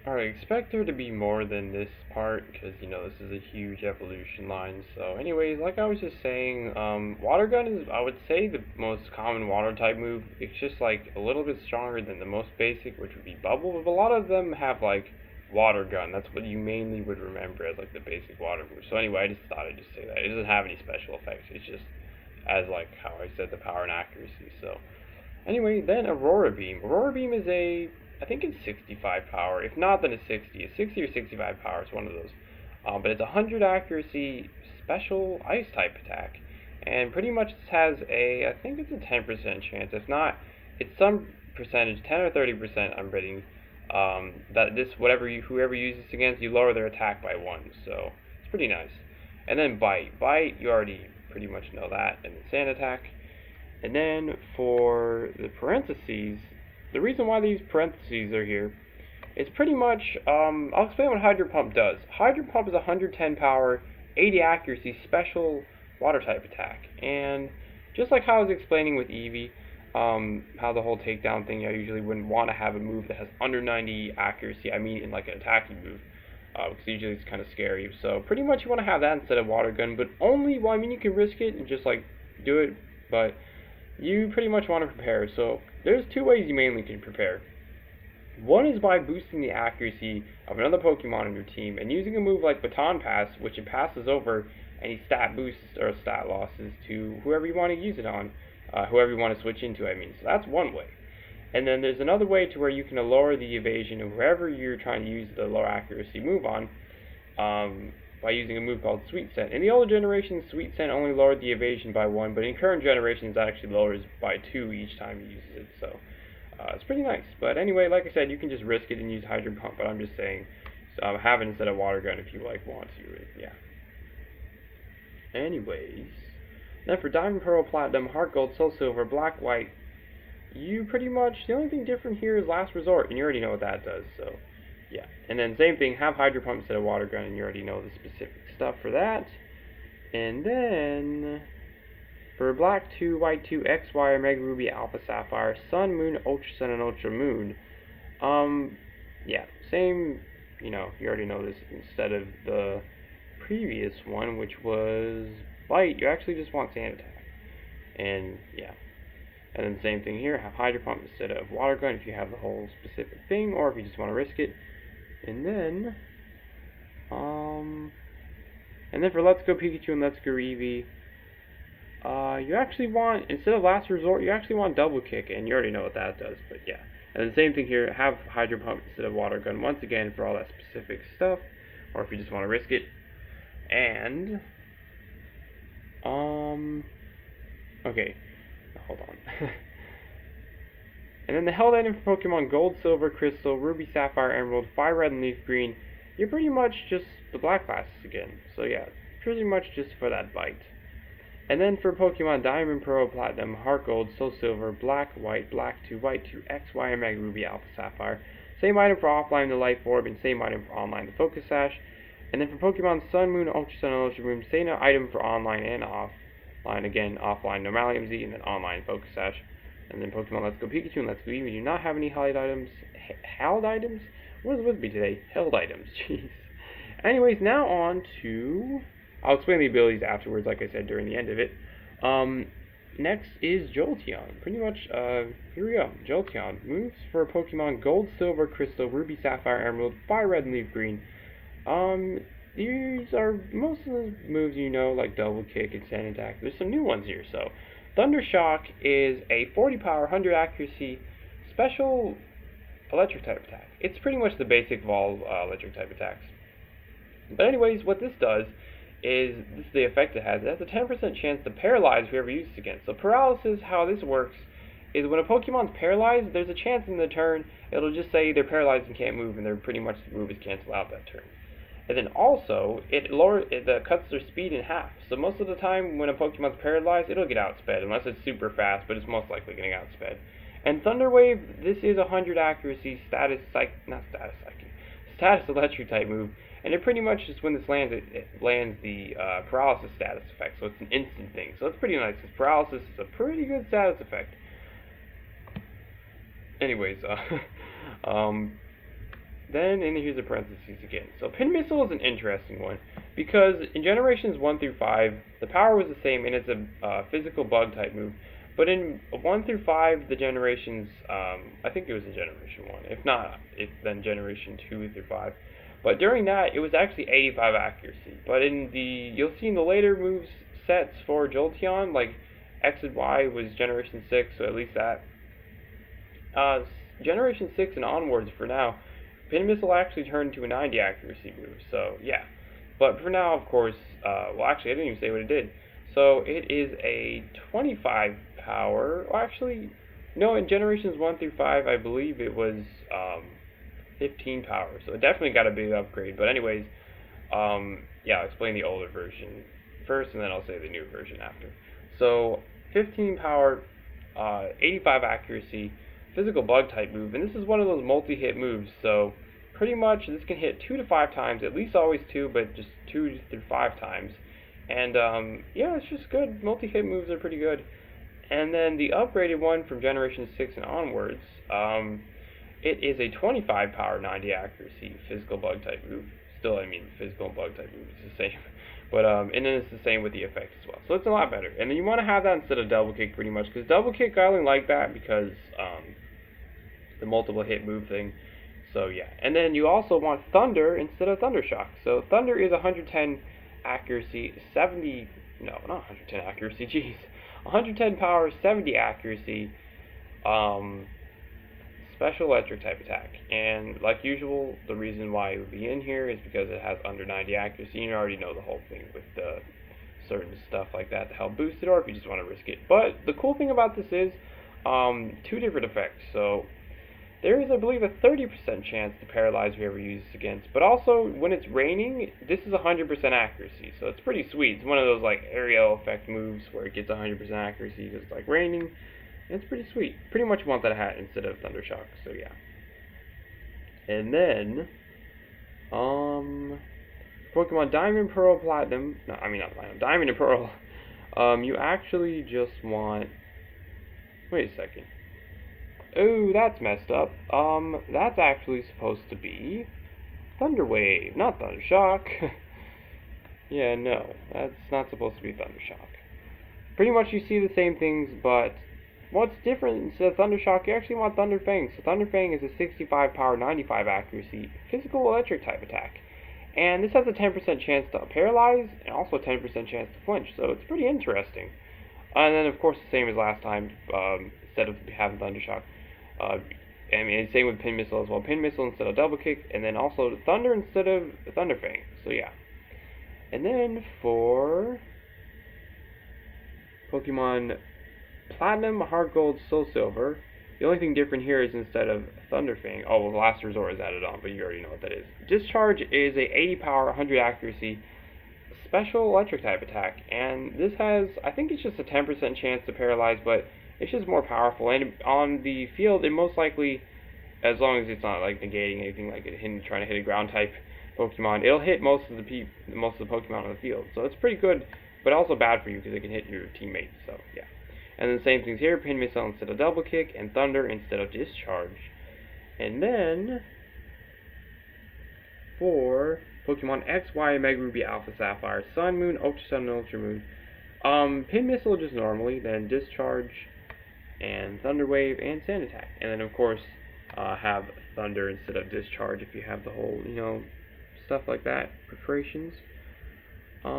Alright, expect there to be more than this part, because, you know, this is a huge evolution line. So, anyways, like I was just saying, Water Gun is, I would say, the most common water type move. It's just, like, a little bit stronger than the most basic, which would be Bubble. But a lot of them have, like, Water Gun. That's what you mainly would remember as, like, the basic water move. So, anyway, I just thought I'd just say that. It doesn't have any special effects. It's just, as, like, how I said, the power and accuracy. So, anyway, then Aurora Beam. Aurora Beam is I think it's 65 power. If not, then it's 60. It's 60 or 65 power. It's one of those. But it's 100 accuracy special ice type attack. And pretty much this has I think it's a 10% chance. If not, it's some percentage, 10 or 30%, I'm betting, that whoever uses this against, you lower their attack by 1. So, it's pretty nice. And then Bite. Bite, you already pretty much know that. And the Sand Attack. And then for the parentheses, the reason why these parentheses are here is pretty much, I'll explain what Hydro Pump does. Hydro Pump is 110 power, 80 accuracy, special water type attack. And just like how I was explaining with Eevee, how the whole takedown thing, I usually wouldn't want to have a move that has under 90 accuracy, I mean in like an attacking move. Because usually it's kind of scary. So pretty much you want to have that instead of Water Gun, but only, well, I mean you can risk it and just like do it, but you pretty much want to prepare. So there's two ways you mainly can prepare. One is by boosting the accuracy of another Pokemon in your team and using a move like Baton Pass, which it passes over any stat boosts or stat losses to whoever you want to use it on, whoever you want to switch into, I mean. So that's one way. And then there's another way to where you can lower the evasion of whoever you're trying to use the low accuracy move on, by using a move called Sweet Scent. In the older generations, Sweet Scent only lowered the evasion by 1, but in current generations, that actually lowers by 2 each time you use it. So it's pretty nice. But anyway, like I said, you can just risk it and use Hydro Pump. But I'm just saying, have it instead of Water Gun if you want to. Yeah. Anyways, then for Diamond, Pearl, Platinum, Heart Gold, Soul Silver, Black, White, you pretty much, the only thing different here is Last Resort, and you already know what that does. So yeah, and then same thing, have Hydro Pump instead of Water Gun, and you already know the specific stuff for that. And then for Black 2, White 2, X, Y, Mega Ruby, Alpha Sapphire, Sun, Moon, Ultra Sun, and Ultra Moon. Yeah, same, you know, you already know this. Instead of the previous one, which was Bite, you actually just want Sand Attack. And yeah. And then the same thing here, have Hydro Pump instead of Water Gun if you have the whole specific thing, or if you just want to risk it. And then for Let's Go Pikachu and Let's Go Eevee, you actually want, instead of Last Resort, you actually want Double Kick, and you already know what that does, but yeah. And the same thing here, have Hydro Pump instead of Water Gun, once again, for all that specific stuff, or if you just want to risk it. And, okay, hold on. And then the held item for Pokemon Gold, Silver, Crystal, Ruby, Sapphire, Emerald, Fire Red, and Leaf Green, you're pretty much just the Black classes again. So yeah, pretty much just for that Bite. And then for Pokemon Diamond, Pearl, Platinum, Heart Gold, Soul Silver, Black, White, Black 2, White 2, X, Y, and Mega Ruby, Alpha Sapphire. Same item for offline, the Life Orb, and same item for online, the Focus Sash. And then for Pokemon Sun, Moon, Ultra Sun, and Ultra Moon, same item for online and offline. Again, offline Normalium Z, and then online Focus Sash. And then Pokemon Let's Go Pikachu and Let's Go Eevee, we do not have any held items. Held items? What is with me today? Held items, jeez. Anyways, now on to, I'll explain the abilities afterwards, like I said, during the end of it. Next is Jolteon. Pretty much, here we go. Jolteon. Moves for Pokemon Gold, Silver, Crystal, Ruby, Sapphire, Emerald, Fire Red, and Leaf Green. These are most of the moves you know, like Double Kick and Sand Attack. There's some new ones here, so. Thunder Shock is a 40 power, 100 accuracy, special electric type attack. It's pretty much the basic of all electric type attacks. But anyways, what this does is, this is the effect it has. It has a 10% chance to paralyze whoever uses it against. So paralysis, how this works, is when a Pokemon's paralyzed, there's a chance in the turn, it'll just say they're paralyzed and can't move, and they're pretty much the move is canceled out that turn. And then also, it cuts their speed in half. So most of the time, when a Pokemon's paralyzed, it'll get outsped, unless it's super fast, but it's most likely getting outsped. And Thunder Wave, this is 100 accuracy, status electric type move, and it pretty much just when this lands, it lands the paralysis status effect, so it's an instant thing. So it's pretty nice, because paralysis is a pretty good status effect. Anyways, then, and here's the parentheses again. So Pin Missile is an interesting one, because in generations 1 through 5, the power was the same, and it's a physical bug type move. But in 1 through 5, the generations, I think it was in generation 1. If not, then generation 2 through 5. But during that, it was actually 85 accuracy. But you'll see in the later moves sets for Jolteon, like X and Y was generation 6, so at least that. Generation 6 and onwards for now, Pin Missile actually turned to a 90 accuracy move, so yeah. But for now, of course, well actually I didn't even say what it did. So it is a 25 power, well actually, no, in generations 1 through 5, I believe it was 15 power, so it definitely got a big upgrade. But anyways, yeah, I'll explain the older version first, and then I'll say the new version after. So 15 power, 85 accuracy, physical bug type move, and this is one of those multi-hit moves, so pretty much this can hit 2 to 5 times, at least always 2, but just 2 to 5 times. And yeah, it's just good. Multi-hit moves are pretty good. And then the upgraded one from generation 6 and onwards, it is a 25 power, 90 accuracy physical bug type move. Still, I mean, physical bug type move is the same. But and then it's the same with the effects as well. So it's a lot better. And then you want to have that instead of double kick pretty much, because double kick I only like that because the multiple hit move thing. So yeah. And then you also want Thunder instead of Thunder Shock. So Thunder is 110 accuracy, 70, no, not 110 accuracy, jeez. 110 power, 70 accuracy, special electric type attack. And like usual, the reason why it would be in here is because it has under 90 accuracy. You already know the whole thing with the certain stuff like that to help boost it, or if you just want to risk it. But the cool thing about this is 2 different effects. So there is, I believe, a 30% chance to paralyze whoever you use this against. But also, when it's raining, this is 100% accuracy. So it's pretty sweet. It's one of those like aerial effect moves where it gets 100% accuracy because it's like raining. And it's pretty sweet. Pretty much want that hat instead of Thunder Shock. So yeah. And then, Pokemon Diamond, Pearl, Platinum. No, I mean not Platinum. Diamond and Pearl. You actually just want. Wait a second. Oh, that's messed up. That's actually supposed to be Thunder Wave, not Thunder Shock. Yeah, no, that's not supposed to be Thunder Shock. Pretty much you see the same things, but what's different instead of Thunder Shock, you actually want Thunder Fang. So Thunder Fang is a 65 power, 95 accuracy, physical electric type attack. And this has a 10% chance to paralyze, and also a 10% chance to flinch, so it's pretty interesting. And then, of course, the same as last time, instead of having Thunder Shock. I mean, same with Pin Missile as well. Pin Missile instead of Double Kick, and then also Thunder instead of Thunder Fang. So yeah. And then for Pokemon Platinum, Heart Gold, Soul Silver, the only thing different here is instead of Thunder Fang, oh, well, Last Resort is added on, but you already know what that is. Discharge is a 80 power, 100 accuracy, special electric type attack, and this has, I think it's just a 10% chance to paralyze, but it's just more powerful, and on the field, it most likely, as long as it's not like negating anything like trying to hit a ground type Pokemon, it'll hit most of the Pokemon on the field. So it's pretty good, but also bad for you because it can hit your teammates. So yeah. And then same things here: Pin Missile instead of Double Kick, and Thunder instead of Discharge. And then for Pokemon X, Y, Mega Ruby, Alpha Sapphire, Sun, Moon, Ultra Sun, and Ultra Moon. Pin Missile just normally, then Discharge, and Thunder Wave, and Sand Attack. And then of course have Thunder instead of Discharge if you have the whole, stuff like that, perforations.